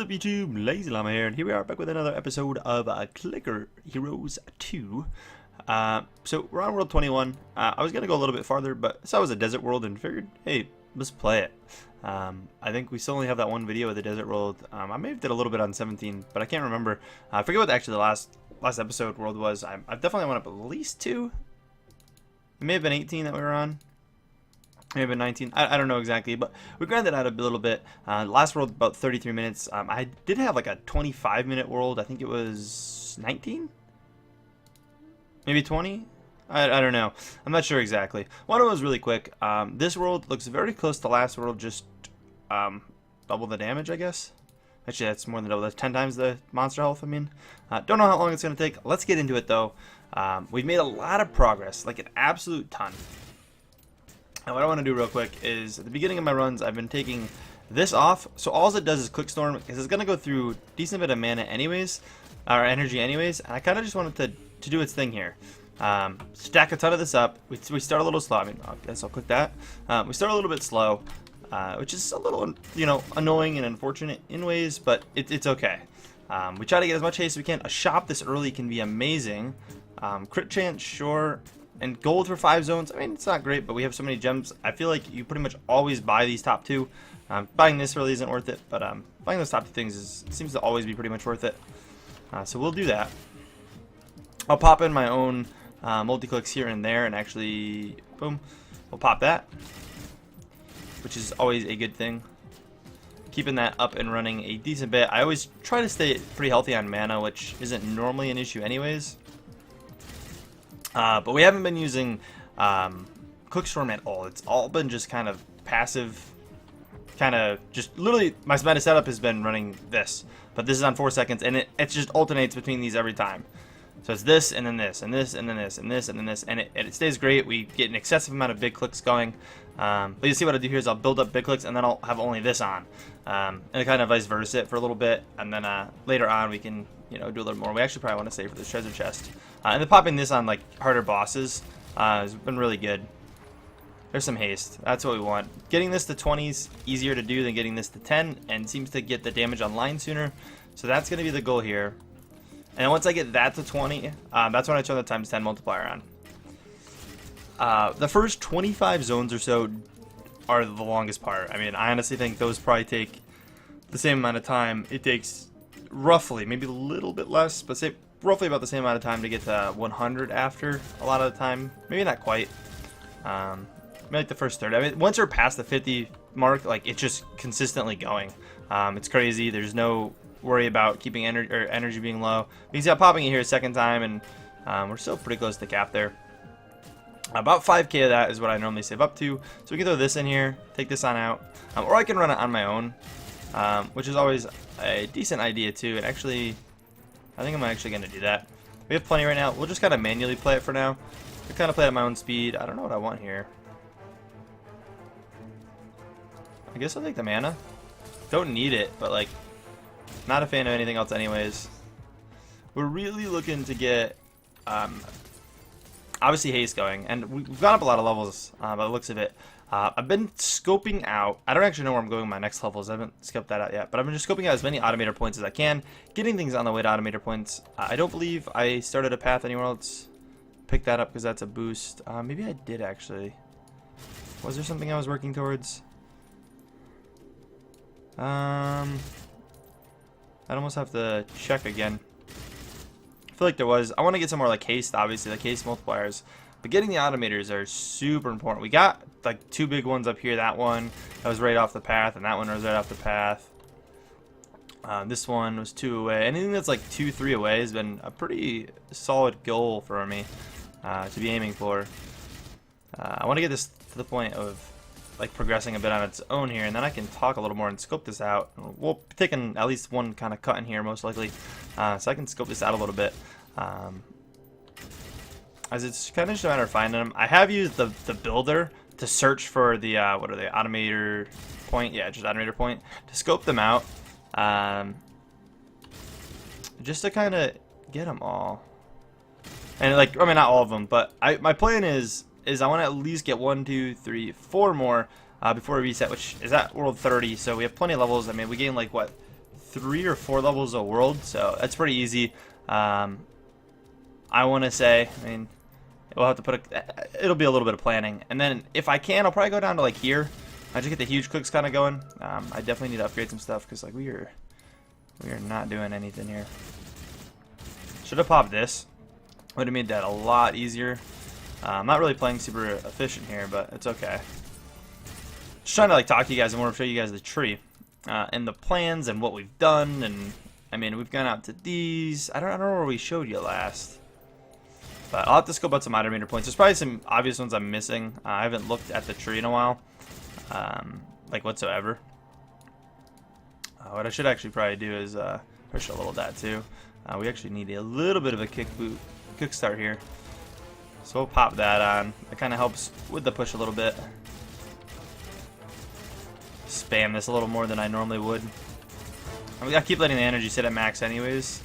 up YouTube, LazeeLlama here, and here we are back with another episode of Clicker Heroes 2. So we're on World 21. I was going to go a little bit farther, but I saw it was a desert world and figured, hey, let's play it. I think we still only have that one video of the desert world. I may have did a little bit on 17, but I can't remember. I forget what actually the last episode world was. I've definitely went up at least 2. It may have been 18 that we were on. Maybe 19. I don't know exactly, but we grinded out a little bit. Last world about 33 minutes. I did have like a 25-minute world. I think it was 19, maybe 20. I don't know. I'm not sure exactly. One of them was really quick. This world looks very close to last world, just double the damage, I guess. Actually, that's more than double. That's 10 times the monster health. I mean, don't know how long it's gonna take. Let's get into it though. We've made a lot of progress, like an absolute ton. And what I want to do real quick is, at the beginning of my runs, I've been taking this off. So all it does is quick storm, because it's going to go through a decent bit of mana anyways, or energy anyways. And I kind of just wanted to do its thing here. Stack a ton of this up. We start a little slow. I mean, I guess I'll click that. We start a little bit slow, which is a little, annoying and unfortunate in ways, but it's okay. We try to get as much haste as we can. A shop this early can be amazing. Crit chance, sure. And gold for 5 zones, I mean, it's not great, but we have so many gems. I feel like you pretty much always buy these top 2. Buying this really isn't worth it, but buying those top 2 things seems to always be pretty much worth it. So we'll do that. I'll pop in my own multi-clicks here and there, and actually, boom, we'll pop that, which is always a good thing. Keeping that up and running a decent bit. I always try to stay pretty healthy on mana, which isn't normally an issue anyways. But we haven't been using Quickstorm at all. It's all been just kind of passive, kind of just literally my meta setup has been running this, but this is on 4 seconds, and it just alternates between these every time. So it's this and then this and this and then this and this and then this, and it stays great. We get an excessive amount of big clicks going. But you see what I do here is I'll build up big clicks and then I'll have only this on, and kind of vice versa it for a little bit, and then later on we can do a little more. We actually probably want to save for this treasure chest, and then popping this on like harder bosses has been really good. There's some haste. That's what we want. Getting this to 20s easier to do than getting this to 10, and seems to get the damage online sooner. So that's going to be the goal here. And once I get that to 20, that's when I turn the times 10 multiplier on. The first 25 zones or so are the longest part. I mean, I honestly think those probably take the same amount of time. It takes roughly, maybe a little bit less, but say roughly about the same amount of time to get to 100 after a lot of the time. Maybe not quite. Maybe like the first third. I mean, once you're past the 50 mark, like it's just consistently going. It's crazy. There's no worry about keeping energy being low. You can see I'm popping it here a second time, and we're still pretty close to the cap there. About 5k of that is what I normally save up to. So we can throw this in here, take this on out, or I can run it on my own, which is always a decent idea too. And actually, I think I'm actually going to do that. We have plenty right now. We'll just kind of manually play it for now. I kind of play at my own speed. I don't know what I want here. I guess I'll take the mana. Don't need it, but like, not a fan of anything else anyways. We're really looking to get obviously haste going, and we've gone up a lot of levels by the looks of it. I've been scoping out, I don't actually know where I'm going with my next levels, I haven't scoped that out yet, but I've been just scoping out as many Automator points as I can, getting things on the way to Automator points. I don't believe I started a path anywhere else. Pick that up because that's a boost. Maybe I did actually. Was there something I was working towards? I'd almost have to check again. I feel like there was. I want to get some more like haste, obviously, like haste multipliers. But getting the automators are super important. We got like 2 big ones up here. That one that was right off the path, and that one was right off the path. This one was 2 away. Anything that's like 2, 3 away has been a pretty solid goal for me to be aiming for. I want to get this to the point of like progressing a bit on its own here, and then I can talk a little more and scope this out. We'll be taking at least one kind of cut in here most likely, so I can scope this out a little bit, as it's kind of just a matter of finding them. I have used the builder to search for the what are they, Automator point, yeah, just Automator point, to scope them out, just to kind of get them all. And like, I mean, not all of them, but my plan is I want to at least get 1, 2, 3, 4 more before we reset, which is at world 30. So we have plenty of levels. I mean, we gain like what, 3 or 4 levels a world, so that's pretty easy. I want to say, I mean, we'll have to put it'll be a little bit of planning, and then if I can, I'll probably go down to like here. I just get the huge clicks kind of going. I definitely need to upgrade some stuff because like we are not doing anything here. Should have popped this. Would have made that a lot easier. I'm not really playing super efficient here, but it's okay. Just trying to like talk to you guys and want to show you guys the tree and the plans and what we've done. And I mean, we've gone out to these. I don't know where we showed you last, but I'll have to scope out some Automator points. There's probably some obvious ones I'm missing. I haven't looked at the tree in a while, like whatsoever. What I should actually probably do is push a little of that too. We actually need a little bit of a kickstart here. So we'll pop that on. It kind of helps with the push a little bit. Spam this a little more than I normally would. And we gotta keep letting the energy sit at max anyways.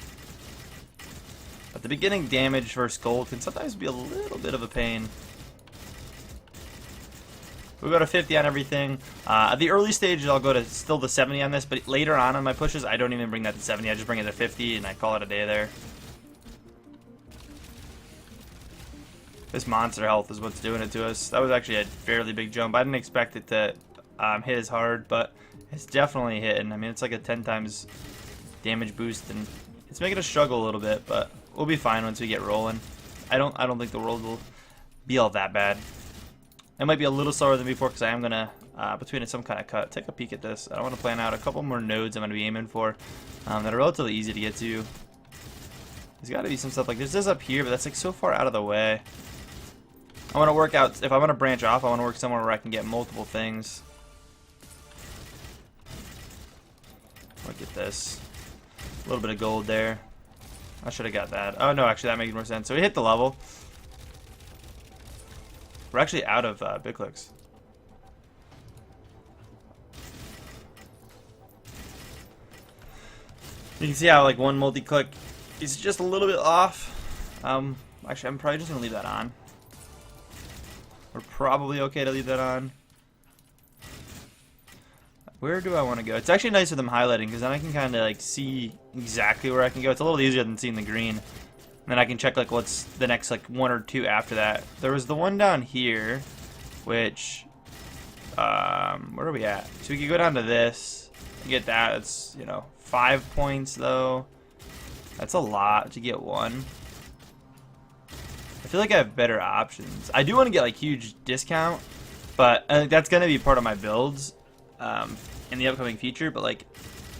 But the beginning damage versus gold can sometimes be a little bit of a pain. We go to 50 on everything. At the early stage, I'll go to still the 70 on this, but later on my pushes, I don't even bring that to 70. I just bring it to 50, and I call it a day there. This monster health is what's doing it to us. That was actually a fairly big jump. I didn't expect it to hit as hard, but it's definitely hitting. I mean, it's like a 10 times damage boost, and it's making us struggle a little bit, but we'll be fine once we get rolling. I don't think the world will be all that bad. It might be a little slower than before because I am going to, between some kind of cut, take a peek at this. I want to plan out a couple more nodes I'm going to be aiming for that are relatively easy to get to. There's got to be some stuff like this is up here, but that's like so far out of the way. I want to work out, if I want to branch off, I want to work somewhere where I can get multiple things. Look at this. A little bit of gold there. I should have got that. Oh no, actually that makes more sense. So we hit the level. We're actually out of big clicks. You can see how like one multi-click is just a little bit off. Actually, I'm probably just gonna leave that on. We're probably okay to leave that on. Where do I want to go? It's actually nice with them highlighting because then I can kind of like see exactly where I can go. It's a little easier than seeing the green. And then I can check like what's the next like 1 or 2 after that. There was the one down here, which where are we at? So we could go down to this and get that. It's 5 points though. That's a lot to get one. I feel like I have better options. I do want to get like huge discount, but that's gonna be part of my builds in the upcoming future. But like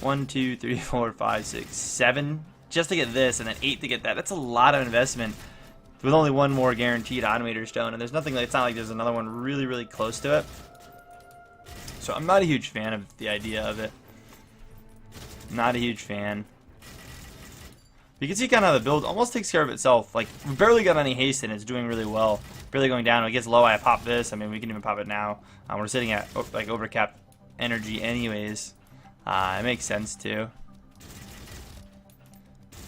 1, 2, 3, 4, 5, 6, 7. Just to get this, and then 8 to get that. That's a lot of investment with only one more guaranteed Automator stone, and there's nothing. It's not like there's another one really, really close to it. So I'm not a huge fan of the idea of it. Not a huge fan. You can see kind of how the build almost takes care of itself. Like, we barely got any haste in it. It's doing really well. Barely going down. When it gets low, I pop this. I mean, we can even pop it now. We're sitting at like overcap energy anyways. It makes sense too.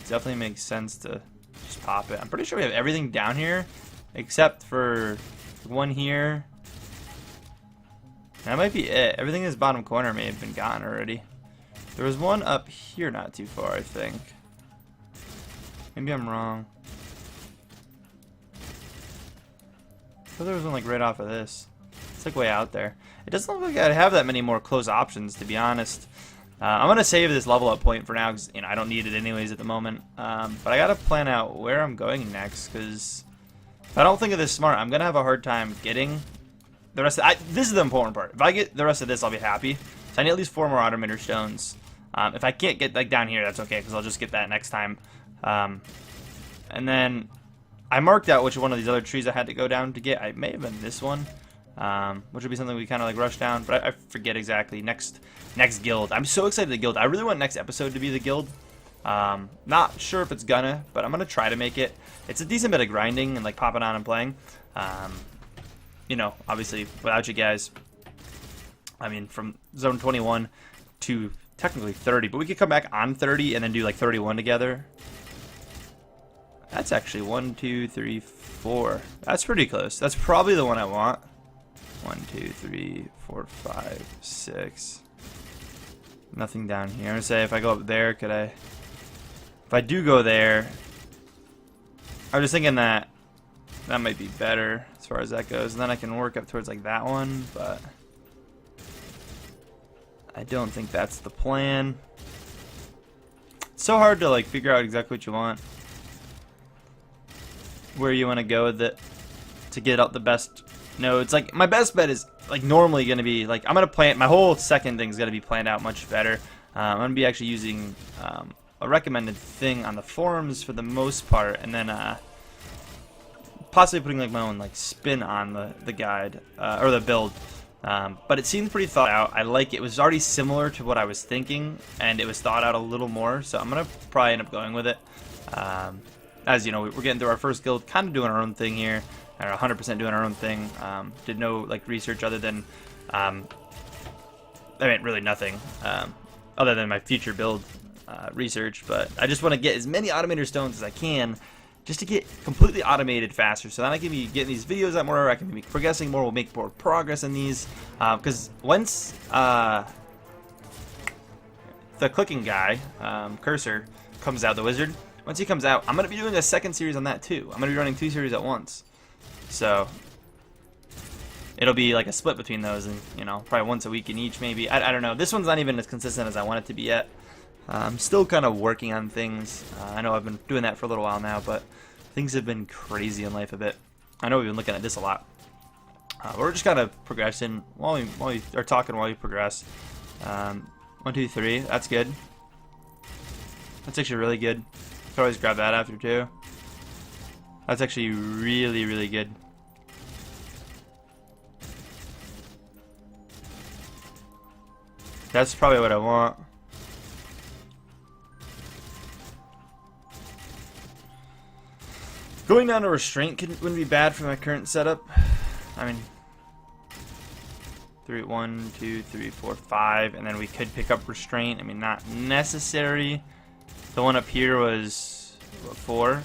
Definitely makes sense to just pop it. I'm pretty sure we have everything down here except for one here. That might be it. Everything in this bottom corner may have been gotten already. There was one up here not too far, I think. Maybe I'm wrong. I thought there was one like right off of this. It's like way out there. It doesn't look like I have that many more close options, to be honest. I'm going to save this level up point for now because I don't need it anyways at the moment. But I got to plan out where I'm going next because if I don't think of this smart, I'm going to have a hard time getting the rest of this is the important part. If I get the rest of this, I'll be happy. So I need at least 4 more Automator stones. If I can't get like down here, that's okay because I'll just get that next time. And then I marked out which one of these other trees I had to go down to get. I may have been this one. Which would be something we kind of like rush down, but I forget exactly. Next guild. I'm so excited to guild. I really want next episode to be the guild. Not sure if it's gonna, but I'm gonna try to make it. It's a decent bit of grinding and like popping on and playing. Obviously without you guys, I mean from zone 21 to technically 30, but we could come back on 30 and then do like 31 together. That's actually 1, 2, 3, 4. That's pretty close. That's probably the one I want. 1, 2, 3, 4, 5, 6. Nothing down here. I'm gonna say if I go up there, could I? If I do go there, I was just thinking that that might be better as far as that goes, and then I can work up towards like that one, but I don't think that's the plan. It's so hard to like figure out exactly what you want, where you want to go with it to get out the best nodes. Like my best bet is like normally going to be like I'm going to plan my whole second thing is going to be planned out much better. I'm going to be actually using a recommended thing on the forums for the most part, and then possibly putting like my own like spin on the guide or the build. But it seemed pretty thought out. I like it. It was already similar to what I was thinking, and it was thought out a little more, so I'm gonna probably end up going with it. As you know, we're getting through our first guild, kind of doing our own thing here, or 100% doing our own thing. Did no like research other than I mean really nothing other than my future build research, but I just want to get as many Automator stones as I can just to get completely automated faster, so then I can be getting these videos out more, I can be progressing more, we'll make more progress in these, because once the clicking guy, cursor, comes out, the wizard, once he comes out, I'm going to be doing a second series on that too. I'm going to be running 2 series at once, so it'll be like a split between those, and you know, probably once a week in each maybe. I don't know, this one's not even as consistent as I want it to be yet. I'm still kind of working on things. I know I've been doing that for a little while now, but things have been crazy in life a bit. I know we've been looking at this a lot. We're just kind of progressing while we are talking while we progress. 1, 2, 3. That's good. That's actually really good. Could always grab that after too. That's actually really, really good. That's probably what I want. Going down to restraint wouldn't be bad for my current setup. I mean, 1, 2, 3, 4, 5, and then we could pick up restraint. I mean, not necessary. The one up here was what, 4.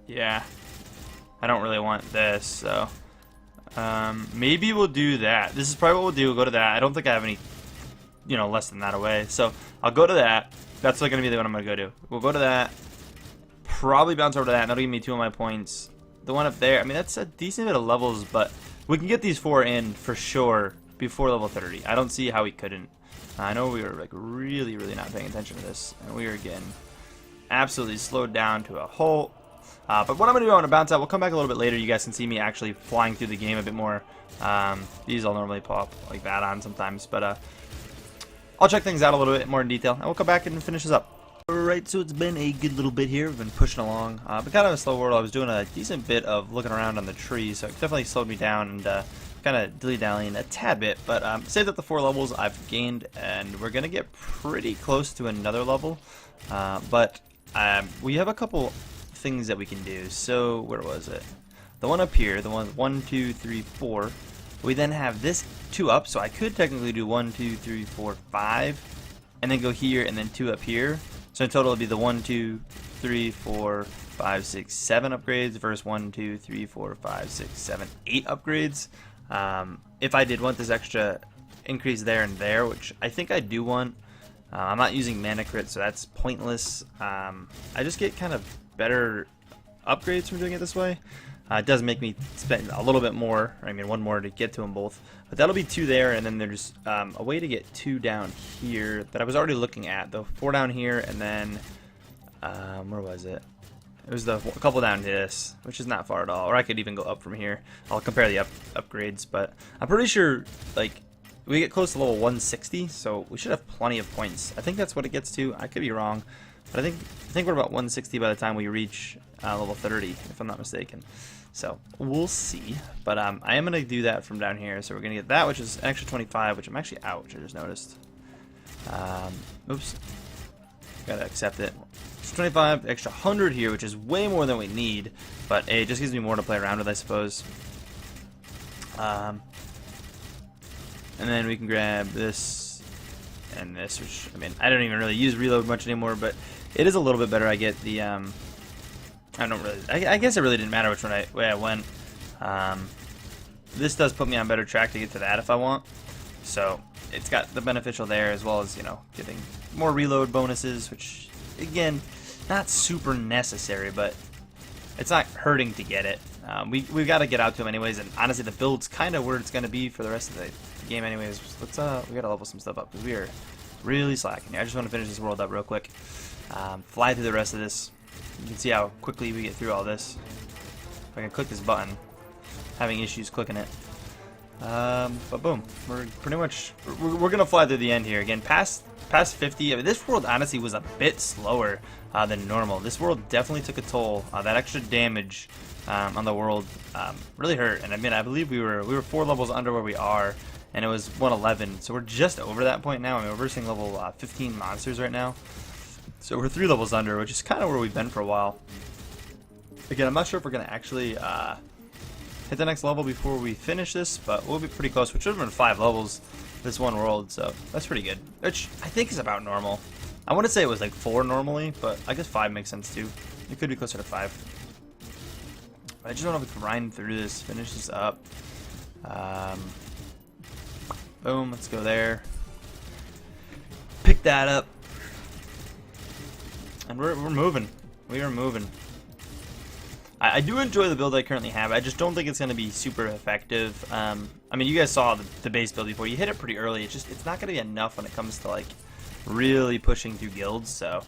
Yeah, I don't really want this, so maybe we'll do that. This is probably what we'll do. We'll go to that. I don't think I have any, you know, less than that away, so I'll go to that. That's going to be the one I'm going to go to. We'll go to that. Probably bounce over to that, and that'll give me 2 of my points. The one up there, I mean, that's a decent bit of levels, but we can get these 4 in for sure before level 30. I don't see how we couldn't. I know we were like really, really not paying attention to this, and we were getting absolutely slowed down to a halt. But what I'm going to do, I'm going to bounce out. We'll come back a little bit later. You guys can see me actually flying through the game a bit more. These I'll normally pop like that on sometimes, but I'll check things out a little bit more in detail, and we'll come back and finish this up. Alright, so it's been a good little bit here. We've been pushing along, but kind of a slow world. I was doing a decent bit of looking around on the tree, so it definitely slowed me down and kind of dilly-dallying a tad bit, but saved up the 4 levels I've gained, and we're going to get pretty close to another level, but we have a couple things that we can do. So, where was it? The one up here, the one 1, 2, 3, 4. We then have this 2 up, so I could technically do 1, 2, 3, 4, 5, and then go here, and then 2 up here. So in total, it'll be the 1, 2, 3, 4, 5, 6, 7 upgrades versus 1, 2, 3, 4, 5, 6, 7, 8 upgrades. If I did want this extra increase there and there, which I think I do want, I'm not using mana crit, so that's pointless. I just get kind of better upgrades from doing it this way. It does make me spend a little bit more, I mean 1 more to get to them both, but that'll be 2 there, and then there's a way to get 2 down here that I was already looking at, the 4 down here, and then where was it? It was a couple down this, which is not far at all, or I could even go up from here. I'll compare the upgrades, but I'm pretty sure like we get close to level 160, so we should have plenty of points. I think that's what it gets to. I could be wrong, but I think we're about 160 by the time we reach level 30, if I'm not mistaken. So we'll see, but I am going to do that from down here. So we're going to get that, which is an extra 25, which I'm actually out, which I just noticed. Oops, gotta accept it. It's 25, extra 100 here, which is way more than we need, but it just gives me more to play around with, I suppose. And then we can grab this and this, which, I mean, I don't even really use reload much anymore, but it is a little bit better. I get the I guess it really didn't matter which way I went. This does put me on better track to get to that if I want. So it's got the beneficial there, as well as, you know, getting more reload bonuses, which, again, not super necessary, but it's not hurting to get it. We've got to get out to him anyways, and honestly, the build's kind of where it's going to be for the rest of the game anyways. Let's we got to level some stuff up, because we are really slacking here. I just want to finish this world up real quick. Fly through the rest of this. You can see how quickly we get through all this. If I can click this button, having issues clicking it. But boom, we're pretty much we're gonna fly through the end here. Again, past 50. I mean, this world honestly was a bit slower than normal. This world definitely took a toll. That extra damage on the world really hurt. And I mean, I believe we were 4 levels under where we are, and it was 111. So we're just over that point now. I mean, we're versing level 15 monsters right now. So we're 3 levels under, which is kind of where we've been for a while. Again, I'm not sure if we're gonna actually hit the next level before we finish this, but we'll be pretty close. We should have been 5 levels this one world, so that's pretty good. Which I think is about normal. I want to say it was like 4 normally, but I guess 5 makes sense too. It could be closer to 5. I just don't know if we can grind through this, finish this up. Boom, let's go there. Pick that up. And we're moving. We are moving. I do enjoy the build I currently have. I just don't think it's going to be super effective. I mean, you guys saw the base build before. You hit it pretty early. It's not going to be enough when it comes to like really pushing through guilds. So,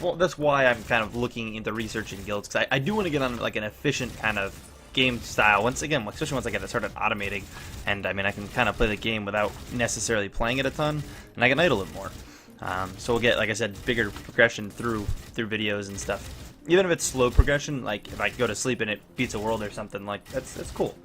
well, that's why I'm kind of looking into researching guilds, because I do want to get on like an efficient kind of game style. Once again, especially once I get started automating, and I mean, I can kind of play the game without necessarily playing it a ton, and I can idle it more. So we'll get, like I said, bigger progression through videos and stuff. Even if it's slow progression, like if I go to sleep and it beats a world or something, like that's cool.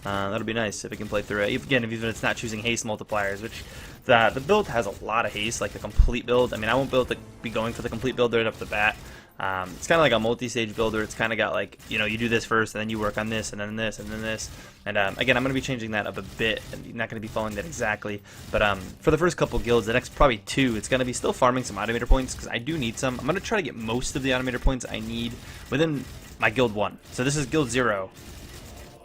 That'll be nice if we can play through it. Again, even if it's not choosing haste multipliers, which the build has a lot of haste, like the complete build. I mean, I won't be able to be going for the complete build right off the bat. It's kind of like a multi-stage builder. It's kind of got like, you know, you do this first, and then you work on this, and then this, and then this. And again, I'm going to be changing that up a bit. I'm not going to be following that exactly. But for the first couple guilds, the next probably 2, it's going to be still farming some Automator points, because I do need some. I'm going to try to get most of the Automator points I need within my guild 1. So this is guild 0.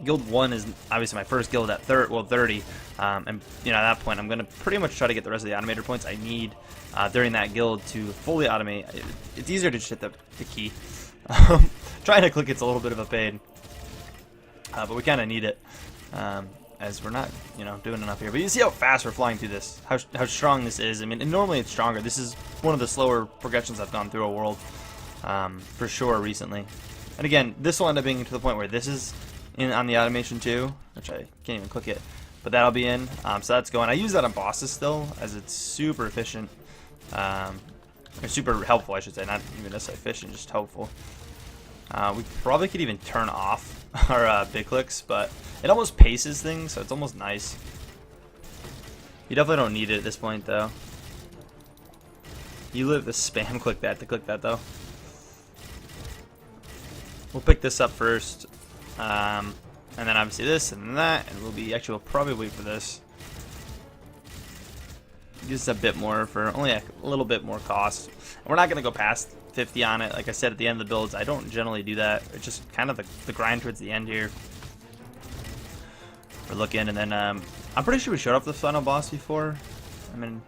Guild 1 is obviously my first guild at 30. And you know, at that point, I'm going to pretty much try to get the rest of the Automator points I need during that guild to fully automate. It's easier to just hit the key. Trying to click it's a little bit of a pain, but we kind of need it, as we're not, you know, doing enough here. But you see how fast we're flying through this, how strong this is. I mean, and normally it's stronger. This is one of the slower progressions I've gone through a world, for sure, recently. And again, this will end up being to the point where this is on the automation too, which I can't even click it, but that'll be in. So that's going. I use that on bosses still, as it's super efficient. Or super helpful, I should say, not even necessarily efficient, just helpful. We probably could even turn off our big clicks, but it almost paces things, so it's almost nice. You definitely don't need it at this point, though. You live to spam click that to click that, though. We'll pick this up first, and then obviously this and that, and we'll probably wait for this. Just a bit more for only a little bit more cost. We're not going to go past 50 on it. Like I said at the end of the builds, I don't generally do that. It's just kind of the grind towards the end here. We're looking, and then I'm pretty sure we showed off the final boss before. I mean,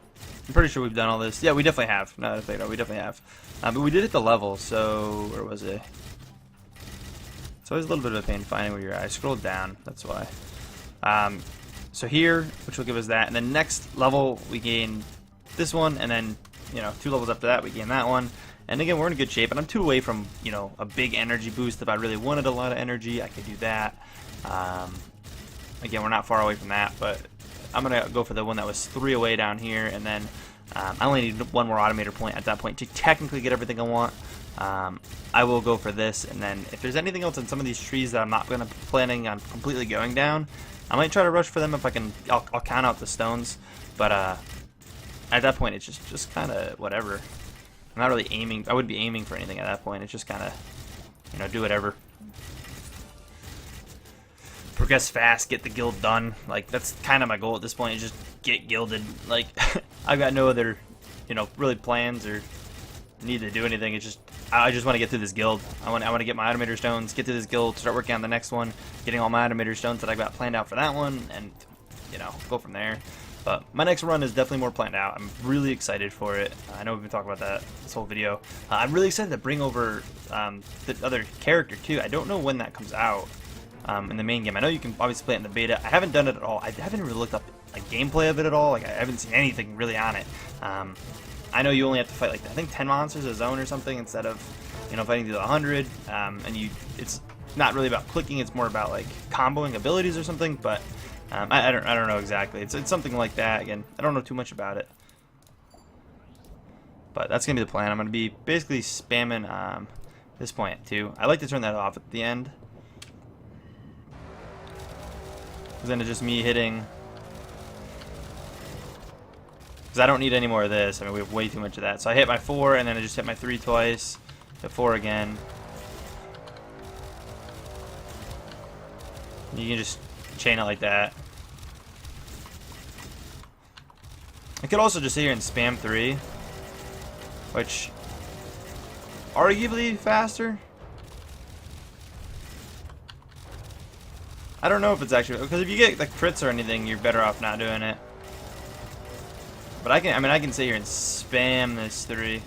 I'm pretty sure we've done all this. Yeah, we definitely have. No, we definitely have. But we did hit the level, so where was it? It's always a little bit of a pain finding where you're at. I scrolled down, that's why. So here, which will give us that, and then next level we gain this one, and then, you know, 2 levels after that we gain that one. And again, we're in good shape, and I'm 2 away from, you know, a big energy boost. If I really wanted a lot of energy, I could do that. Again, we're not far away from that, but I'm gonna go for the one that was 3 away down here, and then I only need 1 more Automator point at that point to technically get everything I want. I will go for this, and then if there's anything else in some of these trees that I'm not planning on completely going down, I might try to rush for them if I can. I'll count out the stones, but at that point it's just kind of whatever. I'm not really aiming. I wouldn't be aiming for anything at that point. It's just kind of, you know, do whatever. Progress fast, get the guild done. Like, that's kind of my goal at this point, is just get guilded. Like, I've got no other, you know, really plans or need to do anything. It's just, I just want to get through this guild. I want to get my Automator stones, get through this guild, start working on the next one, getting all my Automator stones that I got planned out for that one, and, you know, go from there. But my next run is definitely more planned out. I'm really excited for it. I know we've been talking about that this whole video. I'm really excited to bring over the other character too. I don't know when that comes out in the main game. I know you can obviously play it in the beta. I haven't done it at all. I haven't really looked up like gameplay of it at all. Like I haven't seen anything really on it. I know you only have to fight like I think 10 monsters a zone or something instead of fighting through the 100. And it's not really about clicking. It's more about like comboing abilities or something. But I don't know exactly. It's something like that. Again, I don't know too much about it. But that's gonna be the plan. I'm gonna be basically spamming this point too. I like to turn that off at the end, because then it's just me hitting. Because I don't need any more of this. I mean, we have way too much of that. So I hit my 4, and then I just hit my 3 twice. Hit 4 again. You can just chain it like that. I could also just sit here and spam 3, which arguably faster. I don't know if it's actually, because if you get like crits or anything, you're better off not doing it. But I can sit here and spam this 3.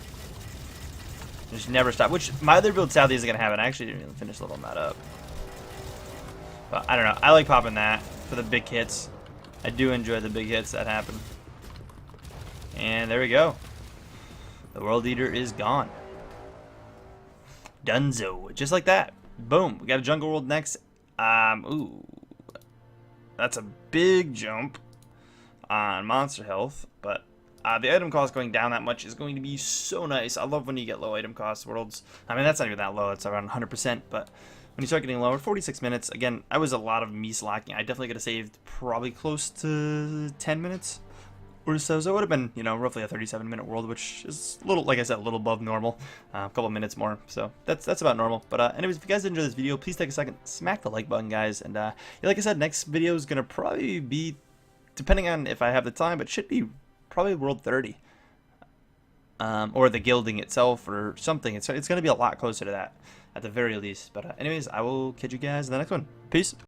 Just never stop. Which my other build sadly isn't gonna have it. I actually didn't even finish leveling that up. But I don't know. I like popping that for the big hits. I do enjoy the big hits that happen. And there we go. The World Eater is gone. Dunzo. Just like that. Boom. We got a Jungle World next. Ooh. That's a big jump on monster health, but the item cost going down that much is going to be so nice. I love when you get low item cost worlds. I mean, that's not even that low. It's around 100%, but when you start getting lower, 46 minutes, again, I was a lot of me slacking. I definitely could have saved probably close to 10 minutes or so. So it would have been, roughly a 37-minute world, which is a little, like I said, a little above normal. A couple minutes more. So that's about normal. But anyways, if you guys enjoyed this video, please take a second, smack the like button, guys. And yeah, like I said, next video is going to probably be, depending on if I have the time, but should be probably World 30. Or the gilding itself or something. It's going to be a lot closer to that at the very least. But anyways, I will catch you guys in the next one. Peace.